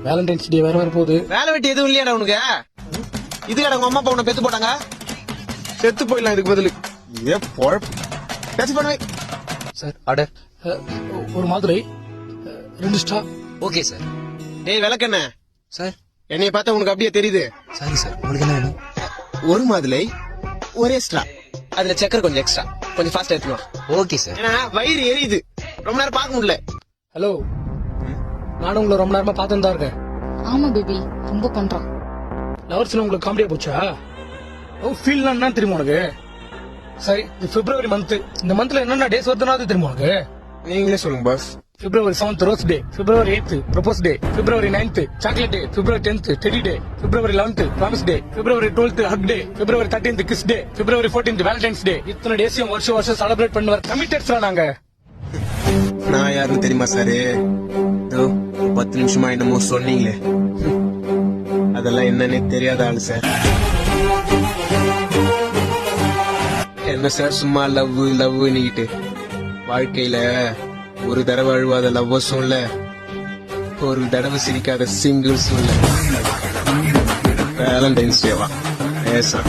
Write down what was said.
Valentine's டே வேற போகுது. வேலை வெட்டி எதுவும் இல்லையாடா உனக்கு? இதுக்கடா உங்க அம்மா அப்பா உன்னை பெத்து போட்டாங்க? செத்து போயிடலாம் இதுக்கு பதில். இதே பொழப்பு. பேசி பண்ணுவே சார். ஆர்டர். ஒரு மாதுளை 2 ஸ்டார். Okay sir. டேய் விளக்கண்ண சார். என்னைய பார்த்தா உனக்கு அப்படியே தெரியுது? Sorry sir. உங்களுக்கு என்ன வேணும்? ஒரு மாதுளை ஒரே ஸ்ட்ரா, அதுல சக்கரை கொஞ்சம் எக்ஸ்ட்ரா, கொஞ்சம் ஃபாஸ்டா எடுத்துக்கலாம். Okay sir. ஏன்னா வயிறு எரியுது, ரொம்ப நேரம் பார்க்க முடியல. ஹலோ, நானும் உங்களை ரொம்ப நேரமா பார்த்துன்னு தான் இருக்கேன். ஆமா பேபி, ரொம்ப பண்றான். லவர்ஸ்ல உங்களுக்கு காமெடியா போச்சா? ஃபீல் என்ன தெரியுமா உனக்கு? சரி, இது பிப்ரவரி மந்த். இந்த மந்த்ல என்னென்ன டேஸ் வருதுன்னா தெரியுமா உனக்கு? நீங்களே சொல்லுங்க பாஸ். பிப்ரவரி 7th ரோஸ் டே, பிப்ரவரி 8th ப்ரொபோஸ் டே, பிப்ரவரி 9th சாக்லேட் டே, பிப்ரவரி 10th டெடி டே, பிப்ரவரி 11th ப்ராமிஸ் டே, பிப்ரவரி 12th ஹக் டே, பிப்ரவரி 13th கிஸ் டே, பிப்ரவரி 14th வேலண்டைன்ஸ் டே. இத்தனை டேஸையும் வருஷம் செலிப்ரேட் பண்ணுவார் கமிட்டட்ஸ்ரா நாங்க. நான் யாருன்னு தெரியுமா சாரு? 10 நிமிஷமா என்னமோ சொன்னீங்களே, அதெல்லாம் என்னன்னே தெரியாத ஆளு சார். என்ன சார் சும்மா லவ் லவ் நீட்டு? வாழ்க்கையில ஒரு தடவை அழுவாத லவ்வர்ஸும் இல்ல, ஒரு தடவை சிரிக்காத சிங்கிள்ஸும் இல்ல. வேலண்டைன்ஸ் டேவா பேச